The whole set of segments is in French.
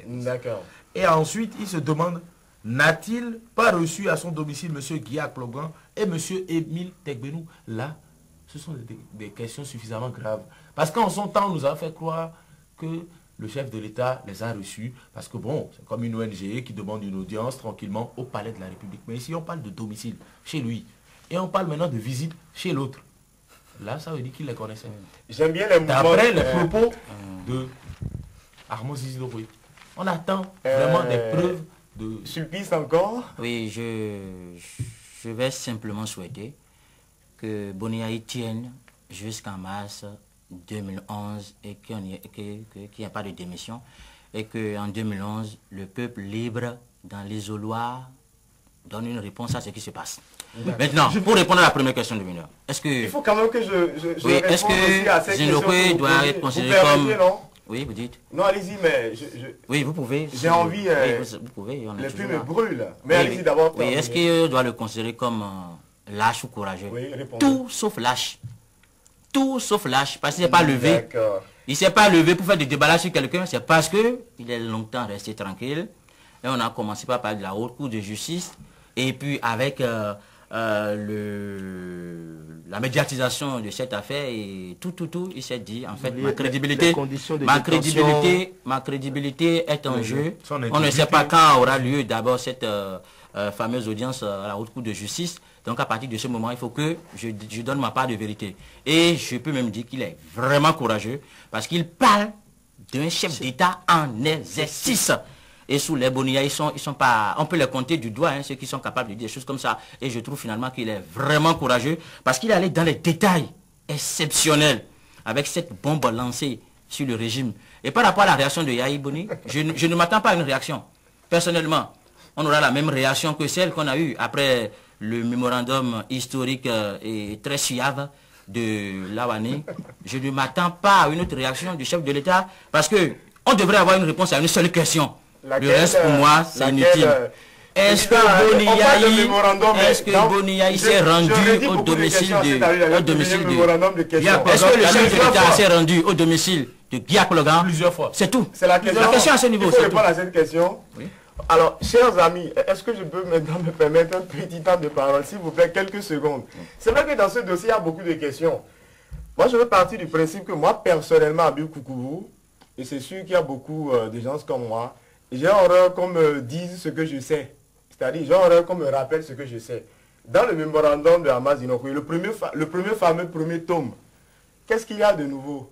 D'accord. Et ensuite, il se demande, n'a-t-il pas reçu à son domicile M. Guillaume Plogan et M. Émile Tegbenou? Là, ce sont des questions suffisamment graves. Parce qu'en son temps, on nous a fait croire que le chef de l'État les a reçus. Parce que bon, c'est comme une ONG qui demande une audience tranquillement au palais de la République. Mais ici, on parle de domicile chez lui. Et on parle maintenant de visite chez l'autre. Là, ça veut dire qu'il les connaissait. J'aime bien les mouvements. D'après les propos de Armand Zizidoroué. On attend vraiment des preuves de... Sulpice encore? Oui, je vais simplement souhaiter que Boniaï tienne jusqu'en mars 2011 et qu'il n'y ait pas de démission. Et qu'en 2011, le peuple libre dans l'isoloir donne une réponse à ce qui se passe. Maintenant, pour répondre à la première question de mineur, est-ce que... Il faut quand même que je oui, réponde aussi à cette question. Zizidoroué doit être considéré comme... Non? Oui, vous dites. Non, allez-y, mais oui, vous pouvez. J'ai envie... oui, vous pouvez. Les plumes me brûlent. Mais allez-y d'abord. Oui, est-ce qu'il doit le considérer comme lâche ou courageux? Oui, répondez. Tout sauf lâche. Tout sauf lâche. Parce qu'il ne s'est pas levé. D'accord. Il ne s'est pas levé pour faire des déballages sur quelqu'un. C'est parce qu'il est longtemps resté tranquille. Et on a commencé par parler de la haute cour de justice. Et puis avec la médiatisation de cette affaire et tout, il s'est dit, en fait, ma crédibilité est en jeu. On ne sait pas quand aura lieu d'abord cette fameuse audience à la haute cour de justice. Donc à partir de ce moment, il faut que je donne ma part de vérité. Et je peux même dire qu'il est vraiment courageux parce qu'il parle d'un chef d'État en exercice. Et sous les Bonia, ils sont pas, on peut les compter du doigt, hein, ceux qui sont capables de dire des choses comme ça. Et je trouve finalement qu'il est vraiment courageux parce qu'il est allé dans les détails exceptionnels avec cette bombe lancée sur le régime. Et par rapport à la réaction de Yahi Boni, je ne m'attends pas à une réaction. Personnellement, on aura la même réaction que celle qu'on a eue après le mémorandum historique et très suave de Lawane. Je ne m'attends pas à une autre réaction du chef de l'État parce que on devrait avoir une réponse à une seule question. Le reste pour moi, c'est inutile. Est-ce que Boniaï s'est rendu au domicile de... Est-ce que le chef de l'État s'est rendu au domicile de Guillaume Plogan? Plusieurs fois. C'est tout. C'est la question à ce niveau. Il faut répondre à cette question. Oui. Alors, chers amis, est-ce que je peux maintenant me permettre un petit temps de parole, s'il vous plaît, quelques secondes? C'est vrai que dans ce dossier, il y a beaucoup de questions. Moi, je veux partir du principe que moi, personnellement, à Bukoukoubou, et c'est sûr qu'il y a beaucoup de gens comme moi, j'ai horreur qu'on me dise ce que je sais. C'est-à-dire, j'ai horreur qu'on me rappelle ce que je sais. Dans le mémorandum de Hamas Inokwe, le premier tome, qu'est-ce qu'il y a de nouveau?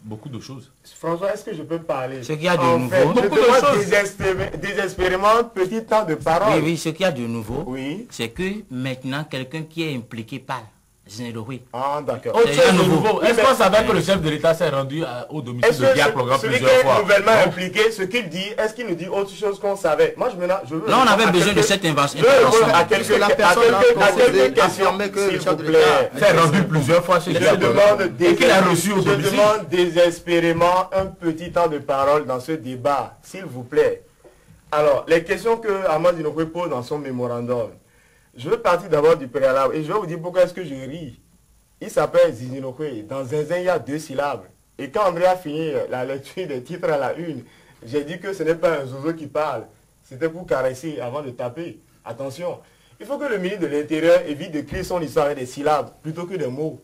Beaucoup de choses. François, est-ce que je peux parler? Ce qu'il y a de nouveau. Je demande désespérément petit temps de parole. Oui, ce qu'il y a de nouveau, oui, c'est que maintenant, quelqu'un qui est impliqué par Zineroui. Ah, d'accord. Est-ce qu'on savait que le chef de l'État s'est rendu au domicile de Guillaume Plogan plusieurs fois? Celui qui est nouvellement impliqué, ce qu'il dit, est-ce qu'il nous dit autre chose qu'on savait? Moi, je veux... Non, on avait besoin de cette invention. À quelques questions, s'il vous plaît. S'est rendu plusieurs fois chez Guillaume Plogan. Et qu'il a reçu au domicile. Je demande désespérément un petit temps de parole dans ce débat, s'il vous plaît. Alors, les questions que Hamas Inokwe pose dans son mémorandum, je veux partir d'abord du préalable et je vais vous dire pourquoi est-ce que je ris. Il s'appelle Zizinokwe. Dans Zinzin, il y a 2 syllabes. Et quand André a fini la lecture des titres à la une, j'ai dit que ce n'est pas un zozo qui parle. C'était pour caresser avant de taper. Attention. Il faut que le ministre de l'Intérieur évite de créer son histoire avec des syllabes plutôt que des mots.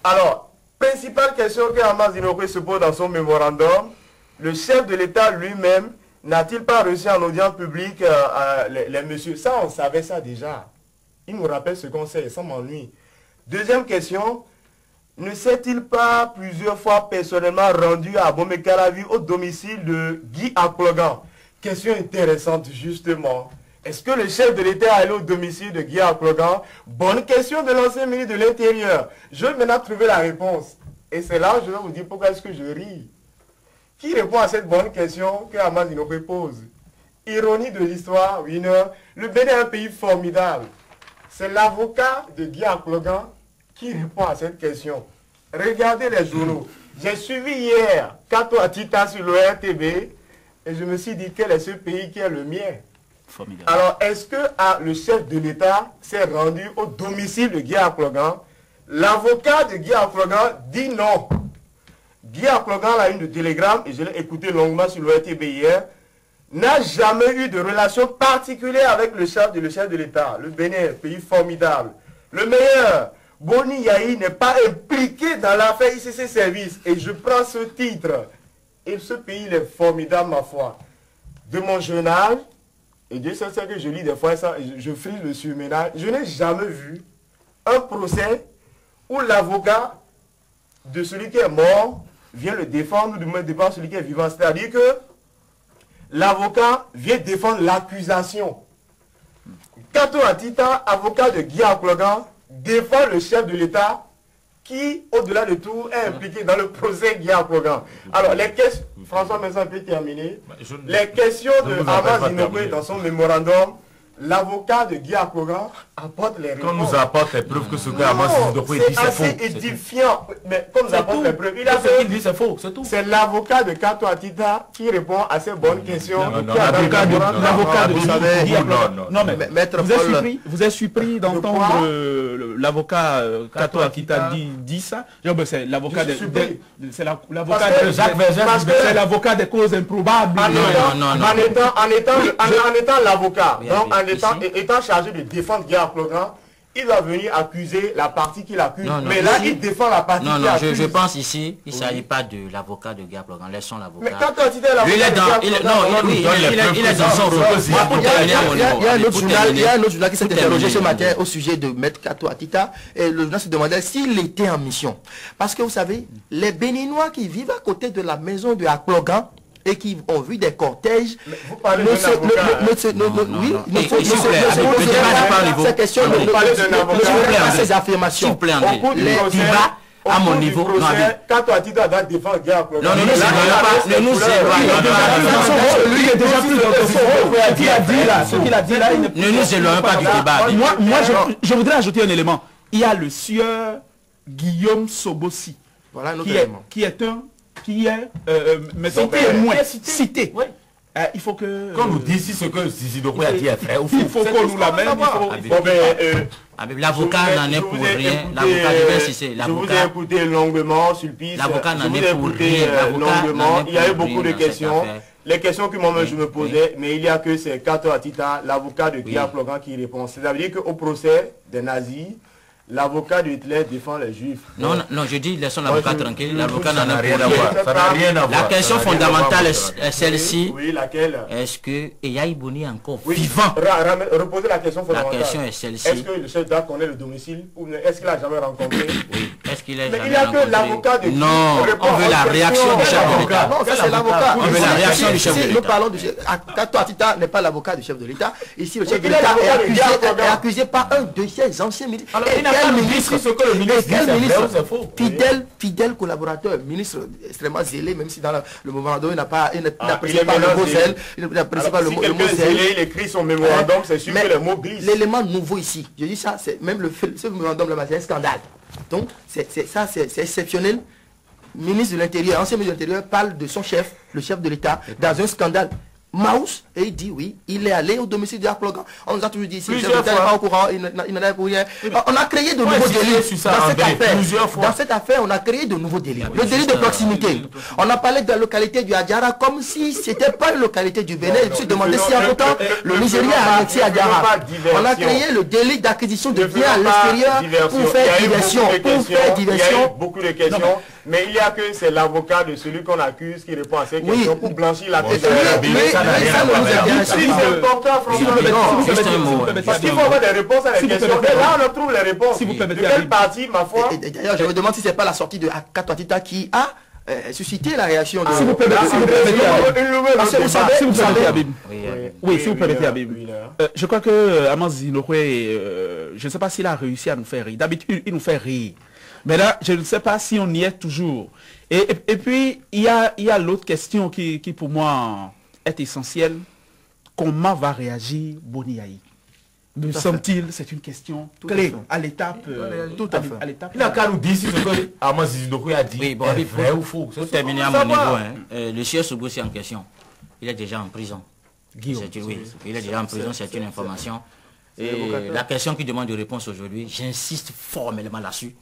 Alors, principale question que Hamas Inokwe se pose dans son mémorandum, le chef de l'État lui-même n'a-t-il pas reçu en audience publique les messieurs? Ça, on savait ça déjà. Il nous rappelle ce qu'on sait, ça m'ennuie. Deuxième question, ne s'est-il pas plusieurs fois personnellement rendu à Bomekaravi au domicile de Guy Plogan? Question intéressante, justement. Est-ce que le chef de l'État est allé au domicile de Guy Plogan? Bonne question de l'ancien ministre de l'Intérieur. Je vais maintenant trouver la réponse. Et c'est là où je vais vous dire pourquoi est-ce que je ris. Qui répond à cette bonne question que Hamas Inokwe pose? Ironie de l'histoire, winner. Le Bénin est un pays formidable. C'est l'avocat de Guy Plogan qui répond à cette question. Regardez les journaux. J'ai suivi hier Kato Atita sur l'ORTV et je me suis dit quel est ce pays qui est le mien. Formidable. Alors, est-ce que le chef de l'État s'est rendu au domicile de Guy Plogan? L'avocat de Guy Plogan dit non. Guy Akplogan, la une de Télégramme, et je l'ai écouté longuement sur l'ORTB hier, n'a jamais eu de relation particulière avec le chef de l'État. Le Bénin, pays formidable. Le meilleur, Boni Yahi n'est pas impliqué dans l'affaire ICC Service. Et je prends ce titre. Et ce pays, il est formidable, ma foi. De mon journal, et Dieu sait que je lis des fois ça, je frise le surménage, je n'ai jamais vu un procès où l'avocat de celui qui est mort vient le défendre, ou du moins défendre celui qui est vivant. C'est-à-dire que l'avocat vient défendre l'accusation. Kato Atita, avocat de Guy Akplogan, défend le chef de l'État qui, au-delà de tout, est impliqué dans le procès Guy Akplogan. Alors, les questions, François Mensah peut terminer. Les questions de Amas Zinokwe dans son mémorandum, l'avocat de Guy Akplogan apporte les réponses. Quand nous apporte les preuves que ce que Amas Zinokwe dit, c'est faux. C'est édifiant. Mais comme nous apporte les preuves, ce qu'il dit, c'est faux, c'est tout. C'est l'avocat de Kato Atita qui répond à ces bonnes questions. L'avocat de Guy Akplogan. Non, mais maître vous êtes surpris d'entendre l'avocat Kato Atita dit ça. C'est l'avocat c'est l'avocat des causes improbables. En étant l'avocat, donc étant chargé de défendre Guy Akplogan, il va venir accuser la partie qu'il accuse. Mais là, il défend la partie qu'il accuse. Je pense ici, il ne s'agit pas de l'avocat de Guy Akplogan. Laissons l'avocat. Mais quand on dit l'avocat, il est dans son rôle. Il y a un autre journal qui s'est interrogé ce matin au sujet de Maître Kato Atita. Et le journal se demandait s'il était en mission. Parce que vous savez, les Béninois qui vivent à côté de la maison de Akplogan et qui ont vu des cortèges, vous parlez d'un ces affirmations. S'il vous plaît, à mon niveau, quand tu as dit de défendre Guy Akplogan, non, ne nous éloignons pas. Lui est déjà plus dans ce qu'il a dit là. Ce qu'il a dit là, ne nous éloignons pas du débat. Moi, je voudrais ajouter un élément. Il y a le sieur Guillaume Sobossi, qui est témoin cité. Il faut que... Quand nous disons ce que Zinokwe a dit est vrai, il faut qu'on nous l'amène. L'avocat n'en est pour rien. L'avocat devait cesser. Je vous ai écouté longuement sur le piste. L'avocat n'en est pour rien. Longuement. Il y a eu beaucoup de questions. Les questions que moi-même je me posais, mais il y a que c'est Kato Atita, l'avocat de Guy Akplogan, qui répond. C'est-à-dire qu'au procès des nazis, l'avocat de Hitler défend les juifs. Non, je dis laissons l'avocat tranquille. L'avocat n'en a rien à voir. Ça n'a rien à voir. La question fondamentale est celle-ci. Oui, laquelle? Est-ce que Eyaï Boni est encore vivant? Reposez la question fondamentale. La question est celle-ci. Est-ce que le chef d'État connaît le domicile ou est-ce qu'il a jamais rencontré? Oui. Est-ce qu'il est mais jamais il n'y a que l'avocat de... Non, on veut la réaction du chef de l'État. Non, ça c'est l'avocat. On veut la réaction du chef de l'État. Nous parlons du chef. Kato Atita n'est pas l'avocat du chef de l'État. Ici, le chef de l'État est accusé par un de ses anciens ministres. Alors, il n'a pas dit ce que le ministre dit, c'est faux. Fidèle collaborateur, ministre extrêmement zélé, même si dans le mémorandum, il n'apprécie pas le mot zèle. Il n'apprécie pas le mot zèle. Il écrit son mémorandum, c'est sûr que le mot glisse. L'élément nouveau ici, je dis ça, c'est même ce mémorandum, c'est un scandale. Donc, c'est exceptionnel. Ministre de l'Intérieur, ancien ministre de l'Intérieur, parle de son chef, le chef de l'État, dans un scandale. Maus, et il dit oui, il est allé au domicile de Akplogan. On nous a toujours dit, si le chef d'État n'est pas au courant, il n'en a pour rien. On a créé de nouveaux délits dans cette affaire. Dans cette affaire, on a créé de nouveaux délits. Le délit de proximité. On a parlé de la localité du Adjara comme si ce n'était pas une localité du Bénin. Je me suis demandé si en autant le Nigeria a annexé Adjara. On a créé le délit d'acquisition de biens à l'extérieur pour faire diversion. Il y a eu beaucoup de questions. Mais il y a que c'est l'avocat de celui qu'on accuse qui répond à ces questions pour blanchir la tête. C'est important, François. Parce qu'il faut avoir des réponses à les questions. Et là, on trouve les réponses. De quelle partie, ma foi? D'ailleurs, je me demande si ce n'est pas la sortie de Kato Atita qui a suscité la réaction de... Si vous permettez, Habib. Oui, si vous permettez, Habib. Je crois que Amas Zinokwe, je ne sais pas s'il a réussi à nous faire rire. D'habitude, il nous fait rire. Mais là, je ne sais pas si on y est toujours. Et puis, il y a l'autre question qui, pour moi, est essentielle. Comment va réagir Boni Yahi? Me semble-t-il, c'est une question clé à l'étape. Il n'a qu'à nous dire si ce que Amas Zinokwe a dit est vrai ou faux. Pour terminer à mon niveau, le sieur Sobossi en question, il est déjà en prison. Oui, il est déjà en prison, c'est une information. Et la question qui demande de réponse aujourd'hui, j'insiste formellement là-dessus,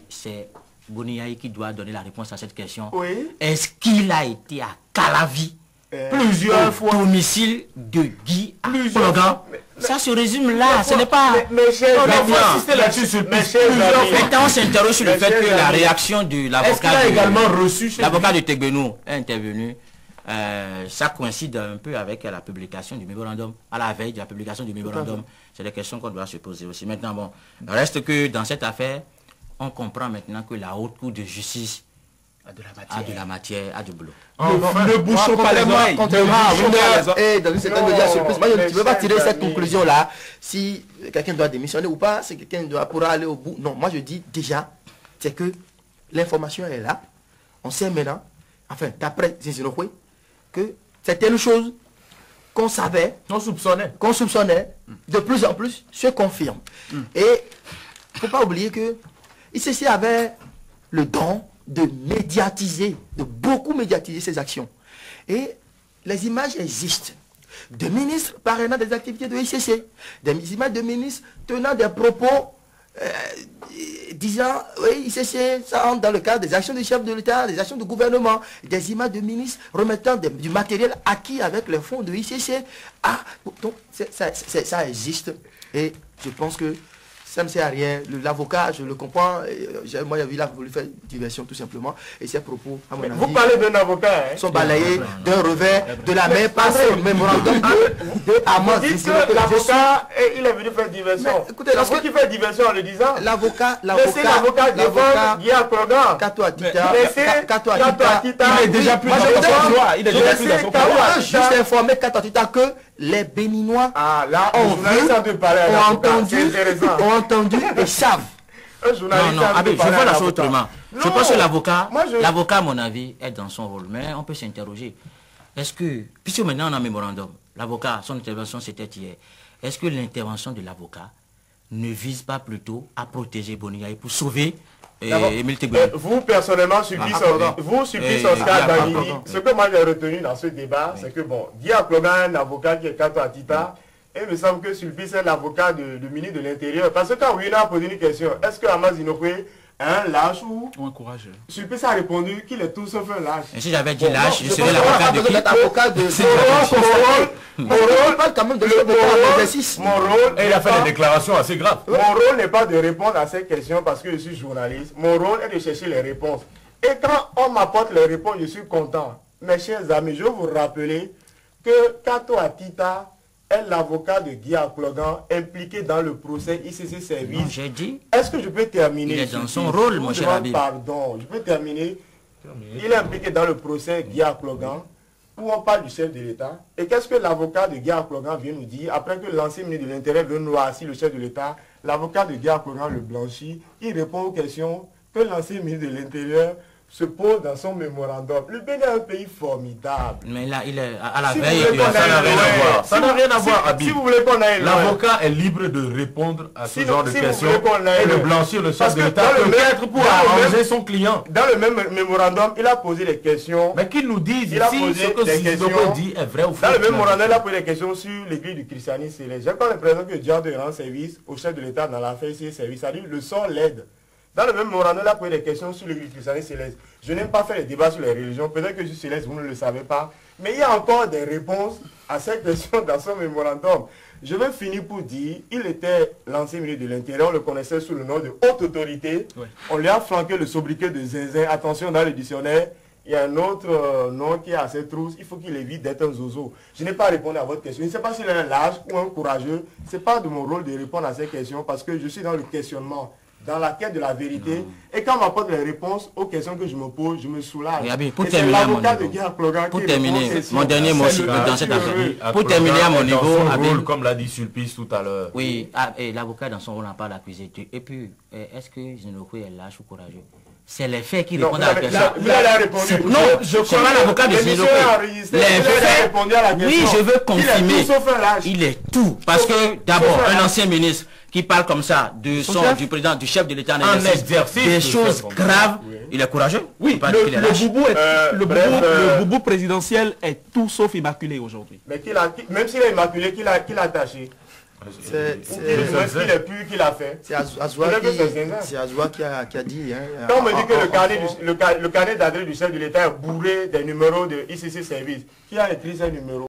c'est Boniaï qui doit donner la réponse à cette question. Oui. Est-ce qu'il a été à Calavi Plusieurs fois. Domicile de Guy Aplogan. Ça se résume là, ce n'est pas... Mais chers amis, maintenant on s'interroge sur le fait que la réaction de l'avocat de Tegbenou est intervenu. Ça coïncide un peu avec la publication du mémorandum, à la veille de la publication du mémorandum. C'est des questions qu'on doit se poser aussi. Maintenant, bon, reste que dans cette affaire, on comprend maintenant que la Haute Cour de justice a de la matière, a du boulot. Ne bouchons pas les oreilles. Contrairement à Winner et dans une certaine mesure surprise, moi je ne veux pas tirer cette conclusion-là. Si quelqu'un doit démissionner ou pas, si quelqu'un pourra aller au bout. Non, moi je dis déjà, c'est que l'information est là. On sait maintenant, enfin d'après Zinzinokwe, que certaines choses qu'on savait, qu'on soupçonnait, de plus en plus se confirment. Et il ne faut pas oublier que ICC avait le don de médiatiser, de beaucoup médiatiser ses actions. Et les images existent. De ministres parrainant des activités de ICC, des images de ministres tenant des propos disant, oui, ICC, ça entre dans le cadre des actions du chef de l'État, des actions du gouvernement, des images de ministres remettant du matériel acquis avec les fonds de ICC. Ah, donc ça existe. Et je pense que ça ne sert à rien. L'avocat, je le comprends. Moi, il a voulu faire diversion tout simplement. Et ses propos, à mon avis, vous parlez d'un avocat, hein, sont balayés d'un revers de la main passée au mémorandum de Amos. Vous dites que l'avocat, il est venu faire diversion. Mais, écoutez, lorsqu'il fait diversion en le disant, l'avocat défend Guy Aplogan. Kato Atita, il est déjà plus dans son droit. Il est déjà plus dans son droit. Juste informer Kato Atita que les Béninois ont entendu et savent. Non, je vois la chose autrement. Je pense que l'avocat, à mon avis, est dans son rôle. Mais on peut s'interroger. Est-ce que, puisque maintenant on a un mémorandum, l'avocat, son intervention c'était hier, est-ce que l'intervention de l'avocat ne vise pas plutôt à protéger Boniaï pour sauver Émile Tegbenou? Vous, personnellement, vous subissez Oscar Danini. Ce que moi j'ai retenu dans ce débat, c'est que, bon, Guy Aplogan, un avocat qui est Kato Atita, et il me semble que Sulpice est l'avocat du ministre de l'Intérieur. Parce que quand Wina a posé une question, est-ce que Amos Zinokwe est un lâche ou un courageux? Sulpice a répondu qu'il est tout sauf un lâche. Et si j'avais dit lâche, je serais l'avocat de qui? Mon rôle, pas quand même de l'exercice. Mon rôle, et il a fait des déclarations assez graves. Mon rôle n'est pas de répondre à ces questions parce que je suis journaliste. Mon rôle est de chercher les réponses. Et quand on m'apporte les réponses, je suis content. Mes chers amis, je veux vous rappeler que Kato Atita est l'avocat de Guy Aplogan impliqué dans le procès ICC Service. J'ai dit. Est-ce que je peux terminer? Il est dans son rôle, mon cher Habib. Pardon, je peux terminer. Il est impliqué dans le procès Guy Aplogan où on parle du chef de l'État. Et qu'est-ce que l'avocat de Guy Aplogan vient nous dire? Après que l'ancien ministre de l'Intérieur veut noircir le chef de l'État, l'avocat de Guy Aplogan le blanchit. Il répond aux questions que l'ancien ministre de l'Intérieur se pose dans son mémorandum. Le Bénin est un pays formidable. Mais là, il est à la veille. Ça n'a rien à voir, Habib. Si vous voulez qu'on aille loin, l'avocat est libre de répondre à ce genre de questions et de blanchir le chef de l'État, peut-être pour arranger son client. Dans le même mémorandum, il a posé des questions. Mais qu'il nous dise si ce que Zinokwe dit est vrai ou faux. Dans le même mémorandum, il a posé des questions sur l'église du christianisme céleste. J'ai pas l'impression que Dieu de rendre service au chef de l'État dans l'affaire ici, service. C'est-à-dire le sort l'aide. Dans le même mémorandum, il a posé des questions sur l'église christianisme céleste. Je n'aime pas faire les débats sur les religions. Peut-être que je suis céleste, vous ne le savez pas. Mais il y a encore des réponses à ces questions dans son mémorandum. Je vais finir pour dire, il était l'ancien ministre de l'Intérieur, on le connaissait sous le nom de haute autorité. Oui. On lui a flanqué le sobriquet de zinzin. Attention, dans le dictionnaire, il y a un autre nom qui est assez trousse. Il faut qu'il évite d'être un zozo. Je n'ai pas répondu à votre question. Je ne sais pas s'il est un lâche ou un courageux. Ce n'est pas de mon rôle de répondre à ces questions parce que je suis dans le questionnement, dans la quête de la vérité. Et quand on m'apporte les réponses aux questions que je me pose, je me soulage. Oui, pour terminer, mon dernier mot dans cette affaire. Pour terminer à mon niveau, comme l'a dit Sulpice tout à l'heure. Oui, l'avocat dans son rôle n'a pas l'accusé. Et puis, est-ce que Zinokwe est lâche ou courageux? C'est les faits qui répondent à la question. Non, je crois pas l'avocat de Zinokwe. Les faits, oui, je veux confirmer. Il est tout. Parce que, d'abord, un ancien ministre qui parle comme ça du président, du chef de l'État en exercice, des choses graves, il est courageux. Oui, le boubou présidentiel est tout sauf immaculé aujourd'hui. Mais même s'il est immaculé, qu'il a attaché. C'est qui l'a fait. C'est Azoua qui a dit. Hein, quand on me dit que le carnet d'adresse du chef de l'État est bourré des numéros de ICC Service, qui a écrit ces numéros?